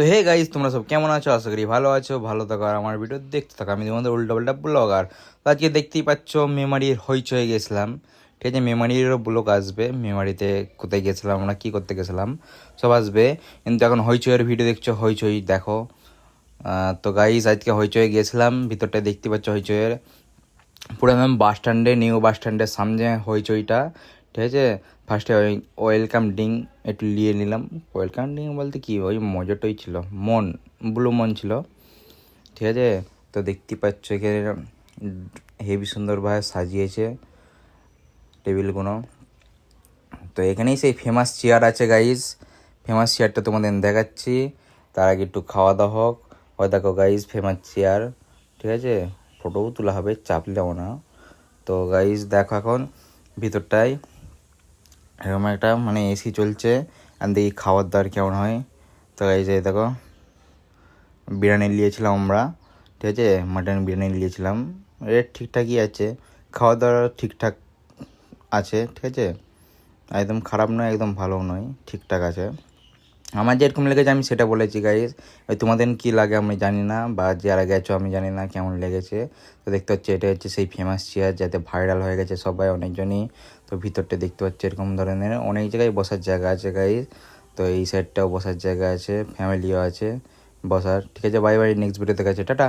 তো hey guys, তোমরা সব কেমন আছো? আশা করি ভালো আছো, ভালো থাকো আর আমার ভিডিও দেখতে থাকো। আমি তোমাদের উল্টা পাল্টা ব্লগার। তো আজকে দেখতেই পাচ্ছ মেমারির হইচয়ে গেছিলাম। ঠিক আছে, মেমারিরও ব্লগ আসবে। মেমারিতে কোথায় গেছিলাম, আমরা কী করতে গেছিলাম সব আসবে। কিন্তু এখন হইচয়ের ভিডিও দেখছো, হইচই দেখো। তো গাইজ আজকে হইচয়ে গেছিলাম, ভিতরটায় দেখতে পাচ্ছ হইচয়ের। পুরো একদম বাস স্ট্যান্ডে, নিউ বাস স্ট্যান্ডের সামনে হইচইটা। ঠিক আছে, ফার্স্টে ওই ওয়েলকাম ড্রিঙ্ক একটু নিয়ে নিলাম। ওয়েলকাম ড্রিঙ্ক বলতে কি, ওই মজাটাই ছিল, মন ব্লু মন ছিল। ঠিক আছে, তো দেখতে পাচ্ছ এখানে হেভি সুন্দরভাবে সাজিয়েছে টেবিলগুলো। তো এখানেই সেই ফেমাস চেয়ার আছে গাইজ, ফেমাস চেয়ারটা তোমাদের দেখাচ্ছি। তার আগে একটু খাওয়া দাওয়া হোক। ওই দেখো গাইজ ফেমাস চেয়ার। ঠিক আছে, ফটোও তোলা হবে, চাপ নেবো না। তো গাইজ দেখো এখন ভিতরটায় এরকম একটা মানে এসি চলছে। আর দেখি খাওয়ার দাওয়ার কেমন হয়। তো গাইজ এই দেখো বিরিয়ানি নিয়েছিলাম আমরা। ঠিক আছে, মাটন বিরিয়ানি নিয়েছিলাম। রেট ঠিকঠাকই আছে, খাওয়া দাওয়া ঠিকঠাক আছে। ঠিক আছে, একদম খারাপ নয়, একদম ভালো নয়, ঠিকঠাক আছে। আমার যেরকম লেগেছে আমি সেটা বলেছি গাইজ। ওই তোমাদের কী লাগে আমি জানি না, বা যারা গেছো আমি জানি না কেমন লেগেছে। তো দেখতে হচ্ছে এটা হচ্ছে সেই ফেমাস চেয়ার, যাতে ভাইরাল হয়ে গেছে সবাই, অনেকজনই। তো ভিতরটা দেখতে পাচ্ছি এরকম ধরনের অনেক জায়গায় বসার জায়গা আছে গাইজ। তো এই সাইডটাও বসার জায়গা আছে, ফ্যামিলিও আছে বসার। ঠিক আছে, বাই বাই, নেক্সট ভিডিওতে গেছে, টাটা।